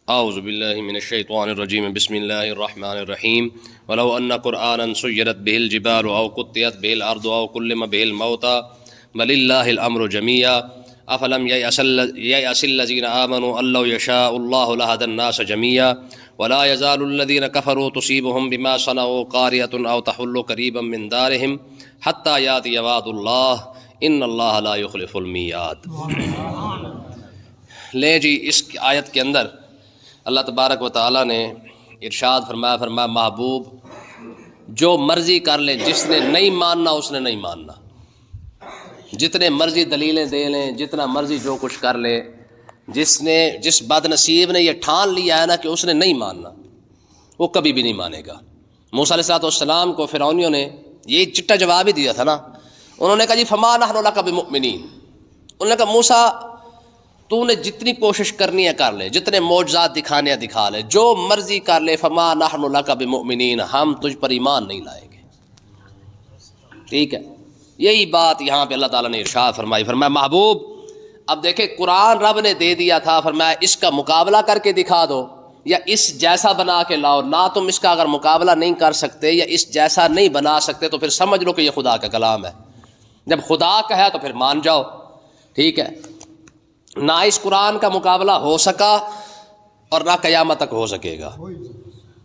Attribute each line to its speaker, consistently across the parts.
Speaker 1: اعوذ باللہ من الشیطان الرجیم بسم اللہ الرحمن الرحیم ولو ان قرآنا سیرت به الجبال او قطعت به الارض او کلم به الموتى بل اللہ الامر جميعا افلم ییأس الذین آمنوا ان لو یشاء اللہ لہدی الناس جميعا ولا یزال الذین کفروا تصیبهم بما صنعوا قاریۃ او تحل قریبا من دارهم حتی یأتی وعد اللہ ان اللہ لا یخلف المیعاد۔ لیں جی، اس آیت کے اندر اللہ تبارک و تعالیٰ نے ارشاد فرمایا محبوب جو مرضی کر لیں، جس نے نہیں ماننا اس نے نہیں ماننا، جتنے مرضی دلیلیں دے لیں، جتنا مرضی جو کچھ کر لیں، جس بد نصیب نے یہ ٹھان لیا ہے نا کہ اس نے نہیں ماننا، وہ کبھی بھی نہیں مانے گا۔ موسیٰ علیہ السلام کو فرعونیوں نے یہ چٹا جواب ہی دیا تھا نا، انہوں نے کہا جی فما نحن لک بمؤمنین، انہوں نے کہا موسیٰ تو نے جتنی کوشش کرنی ہے کر لے، جتنے معجزات دکھانے ہیں دکھا لے، جو مرضی کر لے، فما نحن لک بمؤمنین، ہم تجھ پر ایمان نہیں لائیں گے۔ ٹھیک ہے، یہی بات یہاں پہ اللہ تعالیٰ نے ارشاد فرمایا محبوب اب دیکھیں قرآن رب نے دے دیا تھا، فرمایا اس کا مقابلہ کر کے دکھا دو یا اس جیسا بنا کے لاؤ، نہ تم اس کا اگر مقابلہ نہیں کر سکتے یا اس جیسا نہیں بنا سکتے تو پھر سمجھ لو کہ یہ خدا کا کلام ہے۔ جب خدا کا ہے تو پھر مان جاؤ، ٹھیک ہے۔ نہ اس قرآن کا مقابلہ ہو سکا اور نہ قیامت تک ہو سکے گا،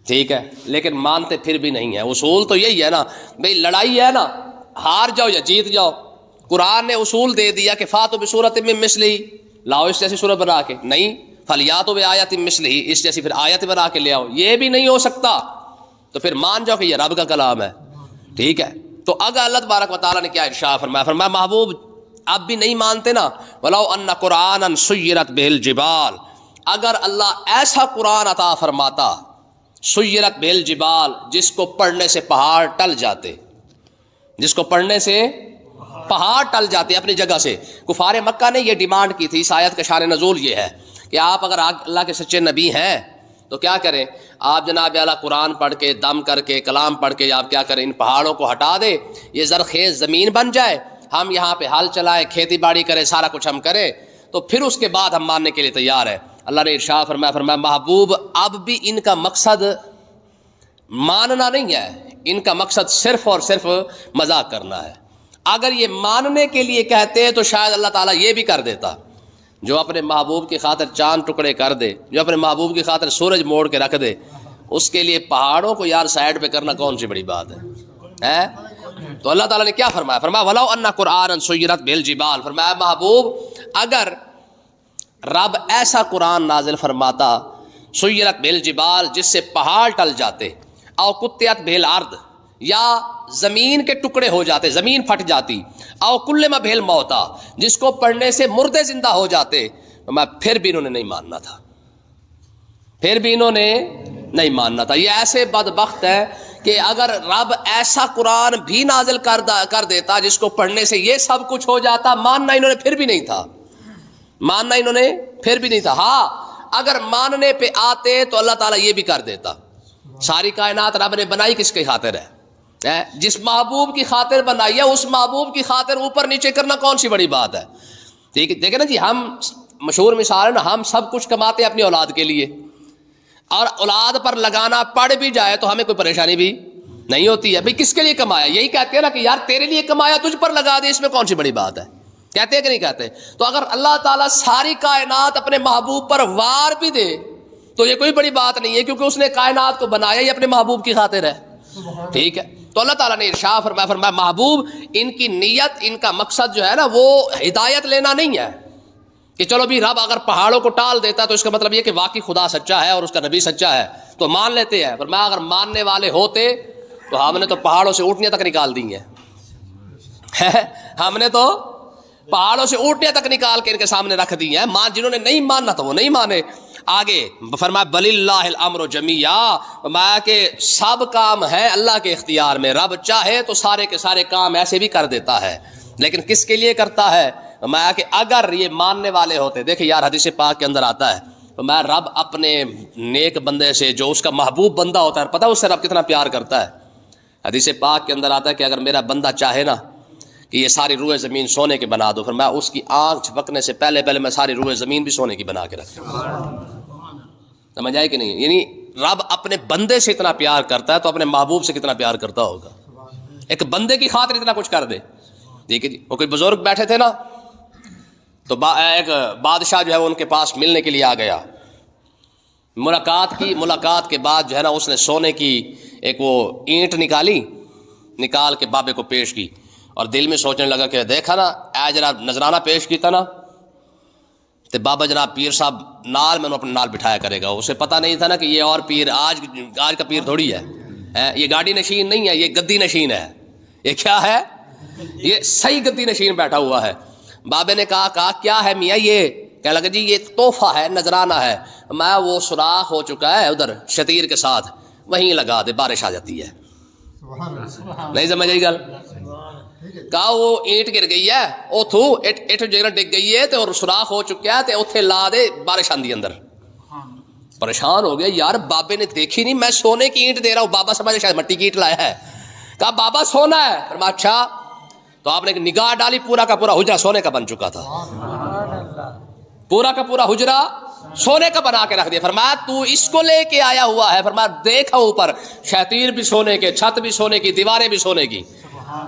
Speaker 1: ٹھیک ہے، لیکن مانتے پھر بھی نہیں ہے۔ اصول تو یہی ہے نا بھئی، لڑائی ہے نا، ہار جاؤ یا جیت جاؤ۔ قرآن نے اصول دے دیا کہ فاتوا بسورۃ من مثلہ، لاؤ اس جیسی صورت بنا کے، نہیں فلیاتوا بآیۃ مثلہ، اس جیسی پھر آیت بنا کے لے آؤ، یہ بھی نہیں ہو سکتا تو پھر مان جاؤ کہ یہ رب کا کلام ہے، ٹھیک ہے۔ تو اگر اللہ تبارک و تعالیٰ نے کیا ارشاد فرمایا محبوب اب بھی نہیں مانتے نا، ولو ان قرآنا سیرت بہ الجبال، اگر اللہ ایسا قرآن عطا فرماتا، سیرت بہ الجبال، جس کو پڑھنے سے پہاڑ ٹل جاتے، جس کو پڑھنے سے پہاڑ ٹل جاتے اپنی جگہ سے۔ کفار مکہ نے یہ ڈیمانڈ کی تھی، اس آیت کا شان نزول یہ ہے کہ آپ اگر اللہ کے سچے نبی ہیں تو کیا کریں، آپ جناب اعلیٰ قرآن پڑھ کے، دم کر کے، کلام پڑھ کے آپ کیا کریں، ان پہاڑوں کو ہٹا دے، یہ زرخیز زمین بن جائے، ہم یہاں پہ ہل چلائیں، کھیتی باڑی کریں، سارا کچھ ہم کریں، تو پھر اس کے بعد ہم ماننے کے لیے تیار ہیں۔ اللہ نے ارشاد فرمایا محبوب اب بھی ان کا مقصد ماننا نہیں ہے، ان کا مقصد صرف اور صرف مذاق کرنا ہے۔ اگر یہ ماننے کے لیے کہتے تو شاید اللہ تعالیٰ یہ بھی کر دیتا، جو اپنے محبوب کی خاطر چاند ٹکڑے کر دے، جو اپنے محبوب کی خاطر سورج موڑ کے رکھ دے، اس کے لیے پہاڑوں کو یار سائڈ پہ کرنا کون سی بڑی بات ہے؟ تو اللہ تعالیٰ نے کیا فرمایا وَلَوْ أَنَّ قُرْآنًا سُيِّرَتْ بِهِ الْجِبَالُ، فرمایا محبوب اگر رب ایسا قرآن نازل فرماتا، سُيِّرَتْ بِهِ الْجِبَالُ، جس سے پہاڑ ٹل جاتے، او قُطِّعَتْ بِهِ الْأَرْضُ، یا زمین کے ٹکڑے ہو جاتے، زمین پھٹ جاتی، او كُلِّمَ بِهِ الْمَوْتَى، جس کو پڑھنے سے مردے زندہ ہو جاتے، پھر بھی انہوں نے نہیں ماننا تھا، پھر بھی انہوں نے نہیں ماننا تھا۔ یہ ایسے بدبخت ہے کہ اگر رب ایسا قرآن بھی نازل کر دیتا جس کو پڑھنے سے یہ سب کچھ ہو جاتا، ماننا انہوں نے پھر بھی نہیں تھا، ماننا انہوں نے پھر بھی نہیں تھا۔ ہاں اگر ماننے پہ آتے تو اللہ تعالیٰ یہ بھی کر دیتا۔ ساری کائنات رب نے بنائی کس کی خاطر ہے؟ جس محبوب کی خاطر بنائی ہے، اس محبوب کی خاطر اوپر نیچے کرنا کون سی بڑی بات ہے؟ ٹھیک ہے، دیکھیں نا جی، ہم مشہور مثال ہے نا، ہم سب کچھ کماتے ہیں اپنی اولاد کے لیے، اور اولاد پر لگانا پڑ بھی جائے تو ہمیں کوئی پریشانی بھی نہیں ہوتی ہے۔ بھئی کس کے لیے کمایا؟ یہی کہتے ہیں نا کہ یار تیرے لیے کمایا، تجھ پر لگا دے، اس میں کون سی بڑی بات ہے؟ کہتے ہیں کہ نہیں کہتے؟ تو اگر اللہ تعالیٰ ساری کائنات اپنے محبوب پر وار بھی دے تو یہ کوئی بڑی بات نہیں ہے، کیونکہ اس نے کائنات کو بنایا ہی اپنے محبوب کی خاطر ہے، ٹھیک ہے۔ تو اللہ تعالیٰ نے ارشاد فرمایا محبوب ان کی نیت، ان کا مقصد جو ہے نا وہ ہدایت لینا نہیں ہے کہ چلو بھی رب اگر پہاڑوں کو ٹال دیتا تو اس کا مطلب یہ کہ واقعی خدا سچا ہے اور اس کا نبی سچا ہے تو مان لیتے ہیں۔ فرمایا اگر ماننے والے ہوتے تو ہم نے تو پہاڑوں سے اونٹنیاں تک نکال دی ہیں، ہم نے تو پہاڑوں سے اونٹنیاں تک نکال کے ان کے سامنے رکھ دی ہیں۔ جنہوں نے نہیں ماننا تو وہ نہیں مانے۔ آگے فرمایا بل اللہ الامر جمیعا، فرمایا کہ سب کام ہے اللہ کے اختیار میں، رب چاہے تو سارے کے سارے کام ایسے بھی کر دیتا ہے، لیکن کس کے لیے کرتا ہے؟ فرمایا کہ اگر یہ ماننے والے ہوتے، دیکھیں یار حدیث پاک کے اندر آتا ہے، فرمایا رب اپنے نیک بندے سے جو اس کا محبوب بندہ ہوتا ہے، پتہ اس سے رب کتنا پیار کرتا ہے۔ حدیث پاک کے اندر آتا ہے کہ اگر میرا بندہ چاہے نا کہ یہ ساری روئے زمین سونے کے بنا دو، فرمایا اس کی آنکھ جھپکنے سے پہلے میں ساری روئے زمین بھی سونے کی بنا کے رکھ دوں۔ سمجھ آئے کہ نہیں؟ یعنی رب اپنے بندے سے اتنا پیار کرتا ہے تو اپنے محبوب سے کتنا پیار کرتا ہوگا. ایک بندے کی خاطر اتنا کچھ کر دے. ٹھیک ہے جی. وہ کوئی بزرگ بیٹھے تھے نا, تو ایک بادشاہ جو ہے وہ ان کے پاس ملنے کے لیے آ گیا. ملاقات کے بعد جو ہے نا اس نے سونے کی ایک وہ اینٹ نکال کے بابے کو پیش کی, اور دل میں سوچنے لگا کہ دیکھا نا اے جناب نذرانہ پیش کیتا نا, تو بابا جناب پیر صاحب نال میں اپنے نال بٹھایا کرے گا. اسے پتہ نہیں تھا نا کہ یہ اور پیر آج کا پیر تھوڑی ہے, یہ گاڑی نشین نہیں ہے, یہ گدی نشین ہے. یہ کیا ہے؟ یہ صحیح گدی نشین بیٹھا ہوا ہے. بابے نے کہا کیا ہے میاں یہ؟ کہنے لگا جی یہ تحفہ ہے, نذرانہ ہے. میں وہ سوراخ ہو چکا ہے ادھر شتیر کے ساتھ, وہیں لگا دے, بارش آ جاتی ہے. نہیں سمجھ آئی گل؟ کہا وہ اینٹ گر گئی ہے, اتو اٹ جگہ ڈگ گئی ہے تو سوراخ ہو چکا ہے, تے اوتھے لا دے, بارش آندی اندر. پریشان ہو گیا, یار بابے نے دیکھی نہیں, میں سونے کی اینٹ دے رہا ہوں, بابا سمجھے شاید مٹی کی اینٹ لایا ہے. کہا بابا سونا ہے. فرمایا اچھا. تو آپ نے نگاہ ڈالی, پورا کا پورا حجرہ سونے کا بن چکا تھا. پورا کا پورا حجرہ سونے کا بنا کے رکھ دیا. فرمایا تو اس کو لے کے آیا ہوا ہے. فرمایا دیکھا اوپر شتیر بھی سونے کے, چھت بھی سونے کی, دیواریں بھی سونے کی.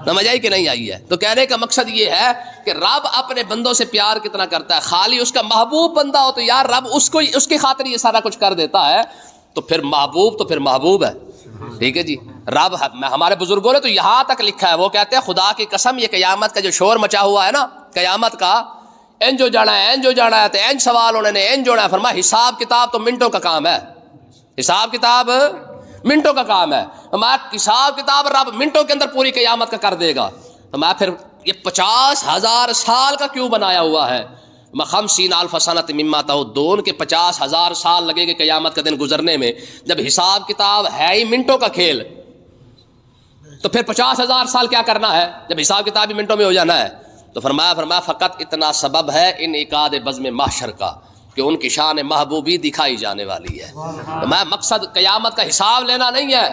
Speaker 1: سمجھ آئی کہ نہیں آئی ہے؟ تو کہنے کا مقصد یہ ہے کہ رب اپنے بندوں سے پیار کتنا کرتا ہے. خالی اس کا محبوب بندہ ہو تو یار رب اس کی خاطر یہ سارا کچھ کر دیتا ہے, تو پھر محبوب ہے. ٹھیک ہے جی. رب ہمارے بزرگوں نے تو یہاں تک لکھا ہے, وہ کہتے ہیں خدا کی قسم یہ قیامت کا جو شور مچا ہوا ہے نا, قیامت کا این جو جانا ہے تو این سوال ہونے نے این جوڑا ہے. فرمایا حساب کتاب تو منٹوں کا کام ہے, حساب کتاب منٹوں کا کام ہے. ہمارا حساب کتاب رب منٹوں کے اندر پوری قیامت کا کر دے گا. ہمارا پھر یہ 50,000 سال کا کیوں بنایا ہوا ہے؟ 50,000 سنۃ مما تعدون کے 50,000 سال لگے گے قیامت کا دن گزرنے میں, جب حساب کتاب ہے ہی منٹوں کا کھیل, تو پھر 50,000 سال کیا کرنا ہے جب حساب کتاب ہی منٹوں میں ہو جانا ہے. تو فرمایا فقط اتنا سبب ہے ان عقاد بزم محشر کا کہ ان کی شان محبوبی دکھائی جانے والی ہے. فرمایا مقصد قیامت کا حساب لینا نہیں ہے.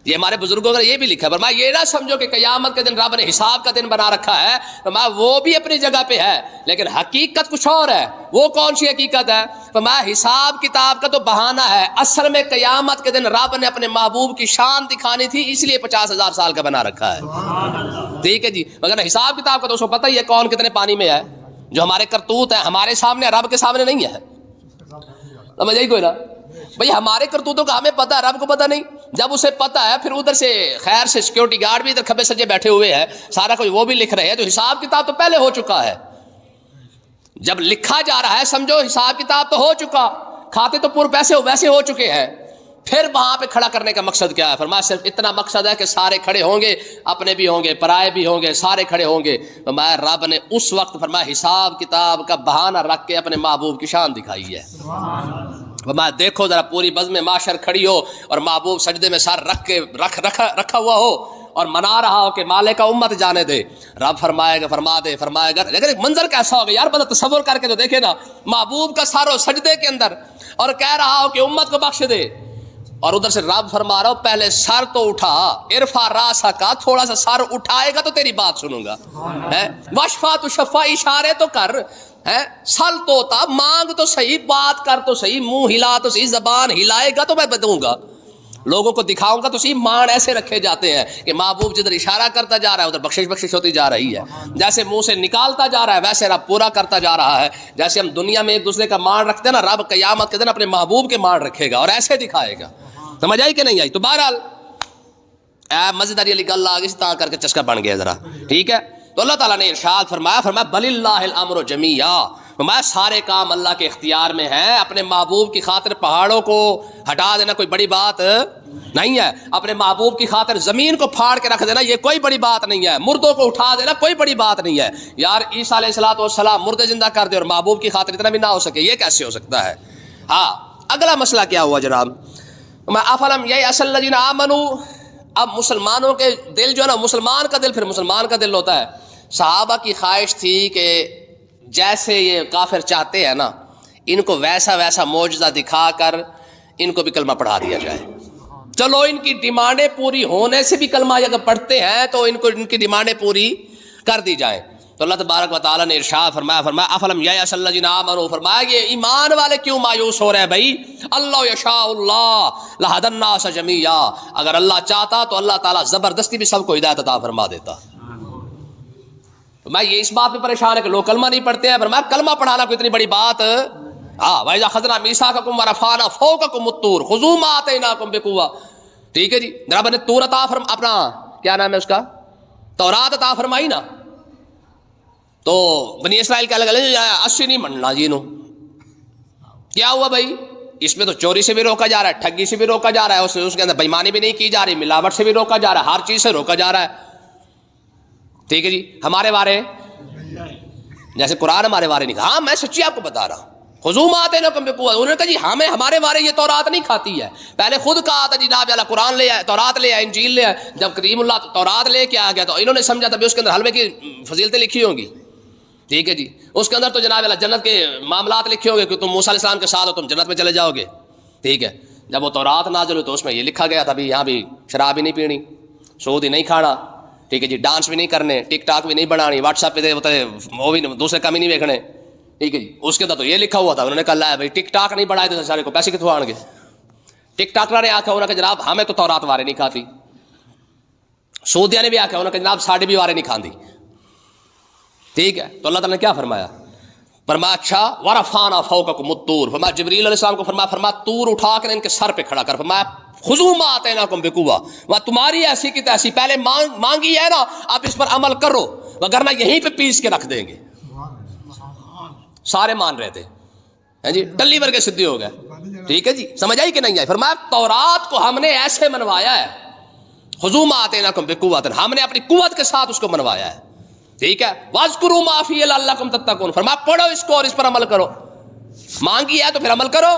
Speaker 1: یہ ہمارے بزرگوں نے یہ بھی لکھا ہے. فرمایا یہ نہ سمجھو کہ قیامت کے دن رب نے حساب کا دن بنا رکھا ہے. فرمایا وہ بھی اپنی جگہ پہ ہے, لیکن حقیقت کچھ اور ہے. وہ کون سی حقیقت ہے؟ فرمایا حساب کتاب کا تو بہانہ ہے, اصل میں قیامت کے دن رب نے اپنے محبوب کی شان دکھانی تھی, اس لیے 50,000 سال کا بنا رکھا ہے. ٹھیک ہے جی. مگر حساب کتاب کا تو اس کو پتہ ہی ہے کون کتنے پانی میں ہے. جو ہمارے کرتوت ہیں ہمارے سامنے, رب کے سامنے نہیں ہے. سمجھ آئی کوئی نا بھائی؟ ہمارے کرتوتوں کا ہمیں پتہ ہے, رب کو پتہ نہیں. جب اسے پتہ ہے پھر ادھر سے خیر سے سیکورٹی گارڈ بھی ادھر کھبے سجے بیٹھے ہوئے ہیں, سارا کوئی وہ بھی لکھ رہے ہیں, تو حساب کتاب تو پہلے ہو چکا ہے. جب لکھا جا رہا ہے سمجھو حساب کتاب تو ہو چکا, کھاتے تو پورے پیسے ویسے ہو چکے ہیں. پھر وہاں پہ کھڑا کرنے کا مقصد کیا ہے؟ فرمایا صرف اتنا مقصد ہے کہ سارے کھڑے ہوں گے, اپنے بھی ہوں گے, پرائے بھی ہوں گے, سارے کھڑے ہوں گے. فرمایا رب نے اس وقت فرمایا حساب کتاب کا بہانہ رکھ کے اپنے محبوب کی شان دکھائی ہے. فرمایا دیکھو ذرا پوری بزم معاشر کھڑی ہو اور محبوب سجدے میں سر رکھا ہوا ہو اور منا رہا ہو کہ مالک امت جانے دے. رب فرمائے گا لیکن ایک منظر کیسا ہوگا یار, بندہ تصور کر کے تو دیکھے نا, محبوب کا سر ہو سجدے کے اندر اور کہہ رہا ہو کہ امت کو بخش دے, اور ادھر سے رب فرما رہا ہو پہلے سر تو اٹھا, ارفع راسک, تھوڑا سا سر اٹھائے گا تو تیری بات سنوں گا. وشفا تو شفا, اشارے تو کر, سل توتا, مانگ تو صحیح, بات کر تو صحیح, منہ ہلا تو صحیح, زبان ہلائے گا تو میں بدوں گا, لوگوں کو دکھاؤں گا تو صحیح. مان ایسے رکھے جاتے ہیں کہ محبوب جدھر اشارہ کرتا جا رہا ہے ادھر بخشش ہوتی جا رہی ہے. جیسے منہ سے نکالتا جا رہا ہے ویسے رب پورا کرتا جا رہا ہے. جیسے ہم دنیا میں ایک دوسرے کا مان رکھتے ہیں نا, رب قیامت کے دن اپنے محبوب کے مان رکھے گا اور ایسے دکھائے گا. سمجھ آئی کہ نہیں آئی؟ تو بہرحال مزیداری علی گل آ گئی تا کر کے چسکا بن گیا ذرا. ٹھیک ہے. تو اللہ تعالیٰ نے ارشاد فرمایا بل اللہ الامر جمیعا, فرمایا سارے کام اللہ کے اختیار میں ہیں. اپنے محبوب کی خاطر پہاڑوں کو ہٹا دینا کوئی بڑی بات نہیں ہے. اپنے محبوب کی خاطر زمین کو پھاڑ کے رکھ دینا یہ کوئی بڑی بات نہیں ہے. مردوں کو اٹھا دینا کوئی بڑی بات نہیں ہے. یار عیسیٰ علیہ الصلوۃ والسلام مردے زندہ کر دے اور محبوب کی خاطر اتنا بھی نہ ہو سکے, یہ کیسے ہو سکتا ہے؟ ہاں اگلا مسئلہ کیا ہوا جناب؟ افلم ییأس الذین آمنوا, اب مسلمانوں کے دل جو ہے نا, مسلمان کا دل پھر مسلمان کا دل ہوتا ہے. صحابہ کی خواہش تھی کہ جیسے یہ کافر چاہتے ہیں نا, ان کو ویسا معجزہ دکھا کر ان کو بھی کلمہ پڑھا دیا جائے. چلو ان کی ڈیمانڈیں پوری ہونے سے بھی کلمہ اگر پڑھتے ہیں تو ان کی ڈیمانڈیں پوری کر دی جائیں. تو اللہ تبارک و تعالیٰ نے ارشاد فرمایا افلم یأس الذین آمنوا، فرمایا یہ ایمان والے کیوں مایوس ہو رہے ہیں بھائی، اللہ یشاء اللہ لہدی الناس جمیعا، اگر اللہ چاہتا تو اللہ تعالیٰ زبردستی بھی سب کو ہدایت عطا فرما دیتا۔ میں یہ اس بات پہ پریشان ہے کہ لوگ کلمہ نہیں پڑھتے ہیں، فرمایا کلمہ پڑھانا کوئی اتنی بڑی بات، ہاں وَإِذَا أَخَذْنَا مِيثَاقَكُمْ وَرَفَعْنَا فَوْقَكُمُ الطُّورَ خُذُوا مَا آتَيْنَاكُمْ بِقُوَّةٍ، ٹھیک ہے جی، رب نے طور عطا اپنا کیا نام ہے اس کا، تورات عطا فرمائی نا، تو بنی اسرائیل کیا لگا 80 نہیں مننا جی نو، کیا ہوا بھائی، اس میں تو چوری سے بھی روکا جا رہا ہے، ٹھگی سے بھی روکا جا رہا ہے، اس کے اندر بےمانی بھی نہیں کی جا رہی، ملاوٹ سے بھی روکا جا رہا ہے، ہر چیز سے روکا جا رہا ہے، ٹھیک ہے جی۔ ہمارے بارے جیسے قرآن ہمارے بارے نہیں کہا، ہاں میں سچی آپ کو بتا رہا ہوں، خذوا ما آتیناکم بقوۃ، انہوں نے کہا جی ہمارے بارے یہ تورات نہیں کھاتی ہے، پہلے خود کہا تھا جناب اللہ قرآن لے آئے، تورات لے آئے، انجیل لے آئے، جب کریم اللہ تورات لے کے آ گیا تو انہوں نے سمجھا تھا اس کے اندر حلوے کی فضیلتیں لکھی ہوں گی، ٹھیک ہے جی، اس کے اندر تو جناب اللہ جنت کے معاملات لکھے ہوں گے کہ تم موسیٰ علیہ السلام کے ساتھ ہو تم جنت میں چلے جاؤ گے، ٹھیک ہے۔ جب وہ تورات نازل ہوئی تو اس میں یہ لکھا گیا تھا بھی یہاں بھی شراب بھی نہیں پینی، سود ہی نہیں کھانا، ٹھیک ہے جی، ڈانس بھی نہیں کرنے، ٹک ٹاک بھی نہیں بنانی، واٹس ایپ پہ وہ بھی دوسرے کام ہی نہیں دیکھنے، ٹھیک ہے جی۔ اس کے اندر تو یہ لکھا ہوا تھا، انہوں نے کہا لا بھائی ٹک ٹاک نہیں بڑھائے تو سارے کو پیسے کتوں آن گے، ٹک ٹاکر نے آکھا انہوں نے کہا جناب ہمیں تو تورات وارے نہیں کھاتی، سعودیہ نے بھی آکھا انہوں نے کہا جناب ساڑھے بھی وارے نہیں کھاندی، ٹھیک ہے۔ تو اللہ تعالیٰ نے کیا فرمایا، فرمایا اچھا ورفعنا فوقکم الطور، فرمایا جبریل علیہ السلام کو فرمایا طور اٹھا کر ان کے سر پہ کھڑا کر، فرمایا خذوا ما آتیناکم بقوۃ، وہ تمہاری ایسی کی تیسی پہلے مانگی ہے نا، آپ اس پر عمل کرو وگرنہ یہیں پہ پیس کے رکھ دیں گے۔ سارے مان رہے تھے جی، ٹلی ورگے سدھی ہو گئے، ٹھیک ہے جی، سمجھ آئی کہ نہیں آئی؟ فرمایا تورات کو ہم نے ایسے منوایا ہے، خذوا ما آتیناکم بقوۃ، ہم نے اپنی قوت کے ساتھ اس کو منوایا ہے، ٹھیک ہے۔ واذکروا ما فیہ لعلکم تتقون، فرمایا پڑھو اس کو اور اس پر عمل کرو، مانگی ہے تو پھر عمل کرو،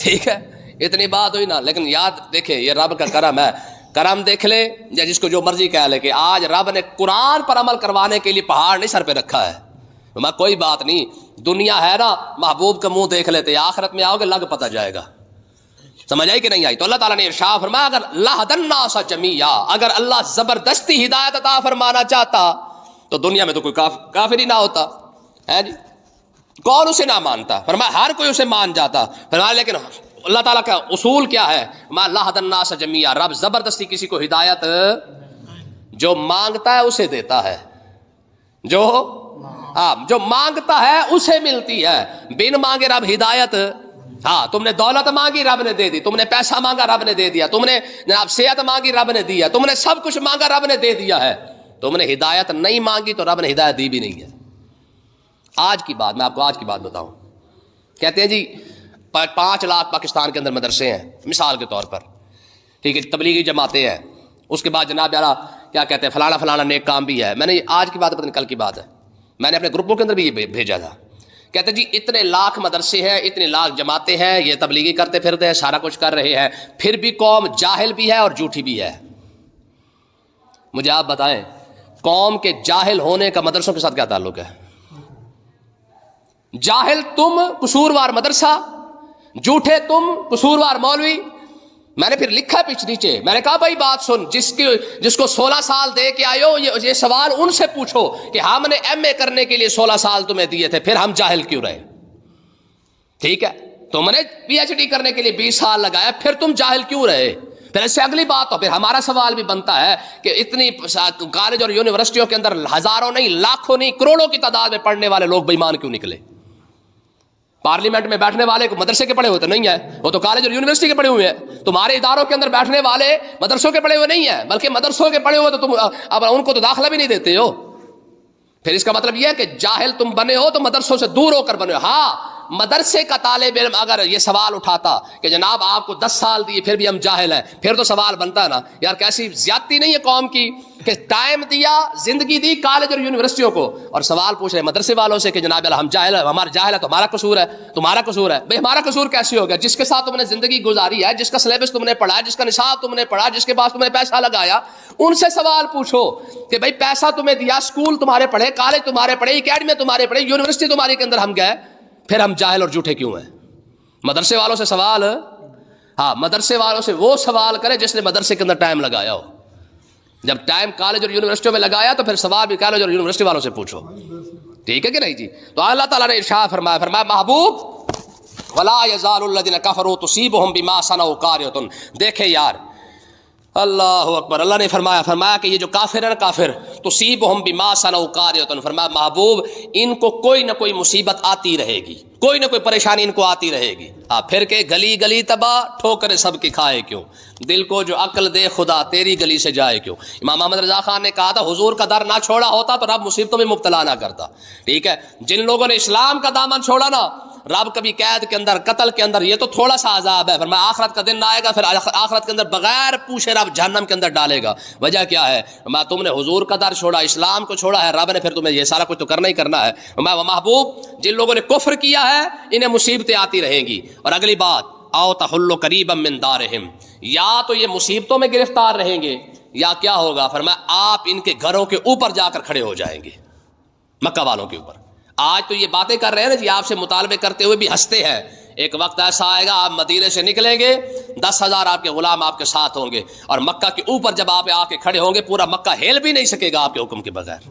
Speaker 1: ٹھیک ہے۔ اتنی بات ہوئی نا، لیکن یاد دیکھیں یہ رب کا کرم ہے، کرم دیکھ لے یا جس کو جو مرضی کہہ لے کہ آج رب نے قرآن پر عمل کروانے کے لیے پہاڑ نہیں سر پہ رکھا ہے، میں کوئی بات نہیں، دنیا ہے نا محبوب کا منہ دیکھ لیتے، آخرت میں آؤ گے لگ پتہ جائے گا، سمجھ آئی کہ نہیں آئی؟ تو اللہ تعالیٰ نے ارشاد فرمایا اگر لہدی الناس جمیعا، اگر اللہ زبردستی ہدایت عطا فرمانا چاہتا تو دنیا میں تو کوئی کافر ہی نہ ہوتا ہے جی، کون اسے نہ مانتا، فرمایا ہر کوئی اسے مان جاتا، فرمایا لیکن اللہ تعالیٰ کا اصول کیا ہے، فرمایا لہدی الناس جمیعا، رب زبردستی کسی کو ہدایت جو مانگتا ہے اسے دیتا ہے، جو مانگتا ہے اسے ملتی ہے، بن مانگے رب ہدایت، ہاں تم نے دولت مانگی رب نے دے دی، تم نے پیسہ مانگا رب نے دے دیا، تم نے جناب صحت مانگی رب نے دیا، تم نے سب کچھ مانگا رب نے دے دیا ہے، تم نے ہدایت نہیں مانگی تو رب نے ہدایت دی بھی نہیں ہے۔ آج کی بات میں آپ کو آج کی بات بتاؤں، کہتے ہیں جی 5 لاکھ پاکستان کے اندر مدرسے ہیں مثال کے طور پر، ٹھیک ہے، تبلیغی جماعتیں ہیں، اس کے بعد جناب یارا کیا کہتے ہیں فلانا فلانا نیک کام بھی ہے، میں نے آج کی بات پتہ نہیں کل کی بات ہے، میں نے اپنے گروپوں کے اندر بھی یہ بھیجا تھا، کہتے جی اتنے لاکھ مدرسے ہیں، اتنے لاکھ جماعتیں ہیں، یہ تبلیغی کرتے پھرتے ہیں، سارا کچھ کر رہے ہیں، پھر بھی قوم جاہل بھی ہے اور جھوٹی بھی ہے۔ مجھے آپ بتائیں قوم کے جاہل ہونے کا مدرسوں کے ساتھ کیا تعلق ہے؟ جاہل تم، قصوروار مدرسہ، جھوٹے تم، قصوروار مولوی۔ میں نے پھر لکھا پیچھے نیچے، میں نے کہا بھائی بات سن، جس کو 16 سال دے کے آئے ہو یہ سوال ان سے پوچھو کہ ہم نے ایم اے کرنے کے لیے 16 سال تمہیں دیے تھے، پھر ہم جاہل کیوں رہے؟ ٹھیک ہے، تم نے پی ایچ ڈی کرنے کے لیے 20 سال لگایا، پھر تم جاہل کیوں رہے؟ پھر اس سے اگلی بات تو پھر ہمارا سوال بھی بنتا ہے کہ اتنی کالج اور یونیورسٹیوں کے اندر ہزاروں نہیں، لاکھوں نہیں، کروڑوں کی تعداد میں پڑھنے والے لوگ بے ایمان کیوں نکلے؟ پارلیمنٹ میں بیٹھنے والے کو مدرسے کے پڑھے ہوئے تو نہیں ہیں، وہ تو کالج اور یونیورسٹی کے پڑھے ہوئے ہیں۔ تمہارے اداروں کے اندر بیٹھنے والے مدرسوں کے پڑھے ہوئے نہیں ہیں، بلکہ مدرسوں کے پڑھے ہوئے تو تم اب ان کو تو داخلہ بھی نہیں دیتے ہو۔ پھر اس کا مطلب یہ ہے کہ جاہل تم بنے ہو تو مدرسوں سے دور ہو کر بنے ہو۔ ہاں مدرسے کا طالب علم اگر یہ سوال اٹھاتا کہ جناب آپ کو 10 سال دیے پھر بھی ہم جاہل ہیں، پھر تو سوال بنتا ہے نا یار کیسی زیادتی نہیں ہے قوم کی کہ ٹائم دیا، زندگی دی کالج اور یونیورسٹیوں کو، اور سوال پوچھ رہے مدرسے والوں سے کہ جناب ہم جاہل ہیں، ہمارا جاہل ہے تو ہمارا قصور ہے، تمہارا قصور ہے۔ بھائی ہمارا قصور کیسے ہو گیا؟ جس کے ساتھ تم نے زندگی گزاری ہے، جس کا سلیبس تم نے پڑھا ہے، جس کا نصاب تم نے پڑھا، جس کے پاس تم نے پیسہ لگایا، ان سے سوال پوچھو کہ بھائی پیسہ تمہیں دیا، اسکول تمہارے پڑھے، کالج تمہارے پڑھے، اکیڈمی تمہارے پڑھے، یونیورسٹی تمہارے کے اندر ہم گئے، پھر ہم جاہل اور جھوٹے کیوں ہیں؟ مدرسے والوں سے سوال، ہاں مدرسے والوں سے وہ سوال کرے جس نے مدرسے کے اندر ٹائم لگایا ہو۔ جب ٹائم کالج اور یونیورسٹیوں میں لگایا تو پھر سوال بھی کالج اور یونیورسٹی والوں سے پوچھو، ٹھیک ہے کہ نہیں جی؟ تو اللہ تعالیٰ نے ارشاد فرمایا محبوب ولا یزال الذین کفروا تصیبهم بما صنعوا قاریۃ، دیکھے یار اللہ اکبر، اللہ نے فرمایا کہ یہ جو کافر ہے نا، کافر تصیبهم بما صنعوا قاریۃ، فرمایا محبوب ان کو کوئی نہ کوئی مصیبت آتی رہے گی، کوئی نہ کوئی پریشانی ان کو آتی رہے گی۔ پھر کہ گلی گلی تباہ، ٹھوکریں سب کی کھائے کیوں، دل کو جو عقل دے خدا تیری گلی سے جائے کیوں۔ امام محمد رضا خان نے کہا تھا حضور کا در نہ چھوڑا ہوتا تو رب مصیبتوں میں مبتلا نہ کرتا، ٹھیک ہے؟ جن لوگوں نے اسلام کا دامن چھوڑا نا، رب کبھی قید کے اندر، قتل کے اندر، یہ تو تھوڑا سا عذاب ہے، فرمایا آخرت کا دن آئے گا، پھر آخرت کے اندر بغیر پوچھے رب جہنم کے اندر ڈالے گا۔ وجہ کیا ہے؟ تم نے حضور کا در چھوڑا، اسلام کو چھوڑا ہے، رب نے پھر تمہیں یہ سارا کچھ تو کرنا ہی کرنا ہے۔ محبوب جن لوگوں نے کفر کیا ہے انہیں مصیبتیں آتی رہیں گی۔ اور اگلی بات او تحل قریبا من دارہم، یا تو یہ مصیبتوں میں گرفتار رہیں گے یا کیا ہوگا، فرمایا آپ ان کے گھروں کے اوپر جا کر کھڑے ہو جائیں گے، مکہ والوں کے اوپر۔ آج تو یہ باتیں کر رہے ہیں نا جی، آپ سے مطالبے کرتے ہوئے بھی ہنستے ہیں، ایک وقت ایسا آئے گا آپ مدینے سے نکلیں گے، 10,000 آپ کے غلام آپ کے ساتھ ہوں گے، اور مکہ کے اوپر جب آپ آ کے کھڑے ہوں گے پورا مکہ ہل بھی نہیں سکے گا آپ کے حکم کے بغیر۔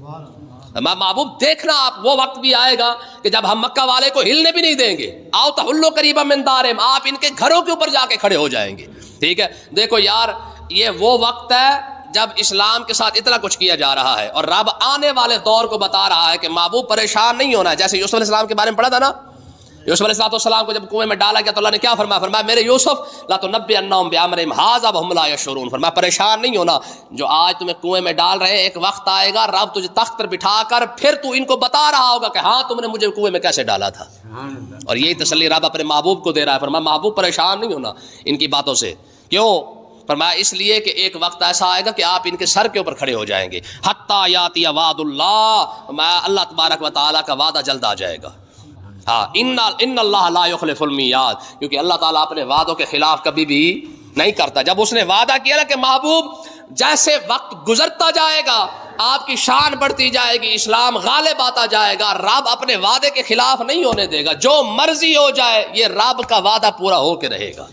Speaker 1: محبوب دیکھنا آپ وہ وقت بھی آئے گا کہ جب ہم مکہ والے کو ہلنے بھی نہیں دیں گے، آؤ تحلو قریبا من دارہم، آپ ان کے گھروں کے اوپر جا کے کھڑے ہو جائیں گے، ٹھیک ہے؟ دیکھو یار یہ وہ وقت ہے جب اسلام کے ساتھ اتنا کچھ کیا جا رہا ہے، اور رب آنے والے دور کو بتا رہا ہے کہ محبوب پریشان نہیں ہونا ہے۔ جیسے یوسف علیہ السلام کے بارے میں پڑھا تھا نا، یوسف علیہ السلام کو جب کنویں میں ڈالا گیا تو اللہ نے کیا فرمایا میرے یوسف لا تنبئنہم بامرہم ھذا وھم لا یشعرون، فرمایا پریشان نہیں ہونا، جو آج تمہیں کنویں میں ڈال رہے ہیں ایک وقت آئے گا رب تجھے تخت پر بٹھا کر پھر تو ان کو بتا رہا ہوگا کہ ہاں تم نے مجھے کنویں میں کیسے ڈالا تھا۔ اور یہی تسلی رب اپنے محبوب کو دے رہا ہے، فرمایا محبوب پریشان نہیں ہونا ان کی باتوں سے۔ کیوں؟ فرمایا اس لیے کہ ایک وقت ایسا آئے گا کہ آپ ان کے سر کے اوپر کھڑے ہو جائیں گے، حتی یاتی وعد اللہ، اللہ تبارک و تعالیٰ کا وعدہ جلد آ جائے گا۔ ہاں ان اللہ لا یخلف المیعاد، کیونکہ اللہ تعالیٰ اپنے وعدوں کے خلاف کبھی بھی نہیں کرتا۔ جب اس نے وعدہ کیا نا کہ محبوب جیسے وقت گزرتا جائے گا آپ کی شان بڑھتی جائے گی، اسلام غالب آتا جائے گا، رب اپنے وعدے کے خلاف نہیں ہونے دے گا، جو مرضی ہو جائے یہ رب کا وعدہ پورا ہو کے رہے گا۔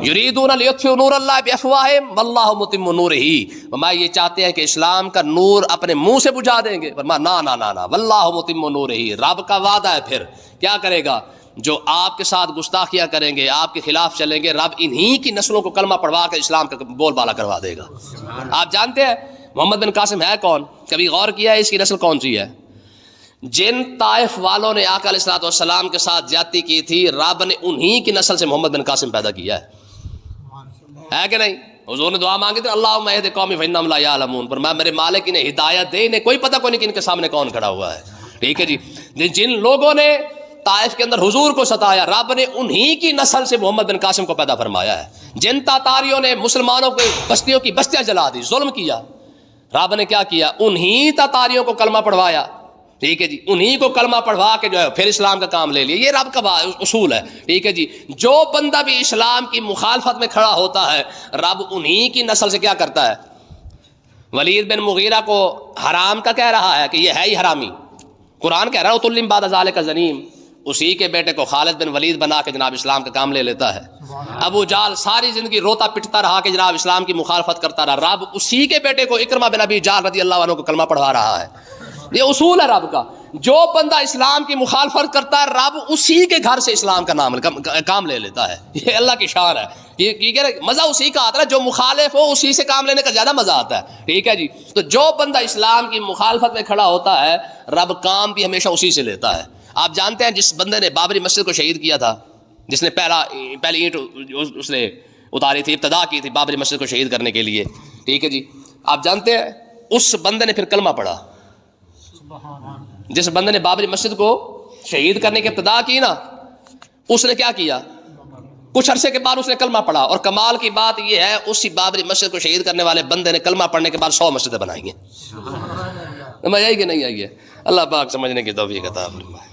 Speaker 1: یریدون لیطفئوا نور اللہ بافواہہم واللہ متم نورہ، فرمایا یہ چاہتے ہیں کہ اسلام کا نور اپنے منہ سے بجھا دیں گے، فرمایا نا نا نا، واللہ متم نورہ، رب کا وعدہ ہے پھر کیا کرے گا، جو آپ کے ساتھ گستاخیاں کریں گے، آپ کے خلاف چلیں گے، رب انہی کی نسلوں کو کلمہ پڑھوا کے اسلام کا بول بالا کروا دے گا۔ آپ جانتے ہیں محمد بن قاسم ہے کون؟ کبھی غور کیا ہے اس کی نسل کون سی ہے؟ جن طائف والوں نے آقا علیہ الصلوۃ والسلام کے ساتھ زیادتی کی تھی، رب نے انہی کی نسل سے محمد بن قاسم پیدا کیا ہے کہ نہیں؟ حضور نے دعا مانگی تھی اللہم اہد قومی فانہم لا یعلمون، فرمایا میرے مالک انہیں ہدایت دے، انہیں کوئی پتہ کوئی نہیں کہ ان کے سامنے کون کھڑا ہوا ہے، ٹھیک ہے جی؟ جن لوگوں نے طائف کے اندر حضور کو ستایا، رب نے انہی کی نسل سے محمد بن قاسم کو پیدا فرمایا ہے۔ جن تاتاریوں نے مسلمانوں کے بستیوں کی بستیاں جلا دی، ظلم کیا، رب نے کیا کیا، انہی تاتاریوں کو کلمہ پڑھوایا، ٹھیک ہے جی؟ انہی کو کلمہ پڑھوا کے جو ہے پھر اسلام کا کام لے لیا۔ یہ رب کا اصول ہے، ٹھیک ہے جی؟ جو بندہ بھی اسلام کی مخالفت میں کھڑا ہوتا ہے رب انہی کی نسل سے کیا کرتا ہے۔ ولید بن مغیرہ کو حرام کا کہہ رہا ہے کہ یہ ہے ہی حرامی، قرآن کہہ رہا ہے اتلم بعد ذالک زنیم، اسی کے بیٹے کو خالد بن ولید بنا کے جناب اسلام کا کام لے لیتا ہے۔ ابو جال ساری زندگی روتا پٹتا رہا کہ جناب اسلام کی مخالفت کرتا رہا، رب اسی کے بیٹے کو اکرمہ بن ابی جال رضی اللہ عنہ کو کلمہ پڑھا رہا ہے۔ یہ اصول ہے رب کا، جو بندہ اسلام کی مخالفت کرتا ہے رب اسی کے گھر سے اسلام کا کام لے لیتا ہے۔ یہ اللہ کی شان ہے، یہ مزہ اسی کا آتا ہے، جو مخالف ہو اسی سے کام لینے کا زیادہ مزہ آتا ہے، ٹھیک ہے جی؟ تو جو بندہ اسلام کی مخالفت میں کھڑا ہوتا ہے رب کام بھی ہمیشہ اسی سے لیتا ہے۔ آپ جانتے ہیں جس بندے نے بابری مسجد کو شہید کیا تھا، جس نے پہلی اینٹ اس نے اتاری تھی، ابتدا کی تھی بابری مسجد کو شہید کرنے کے لیے، ٹھیک ہے جی؟ آپ جانتے ہیں اس بندے نے پھر کلمہ پڑھا، جس بندے نے بابری مسجد کو شہید کرنے کی ابتدا کی نا، اس نے کیا کیا، کچھ عرصے کے بعد اس نے کلمہ پڑھا، اور کمال کی بات یہ ہے اسی بابری مسجد کو شہید کرنے والے بندے نے کلمہ پڑھنے کے بعد 100 مسجدیں بنائی ہیں۔ سمجھ آئی کہ نہیں آئی ہے؟ اللہ پاک سمجھنے کی توفیق عطا فرمائے۔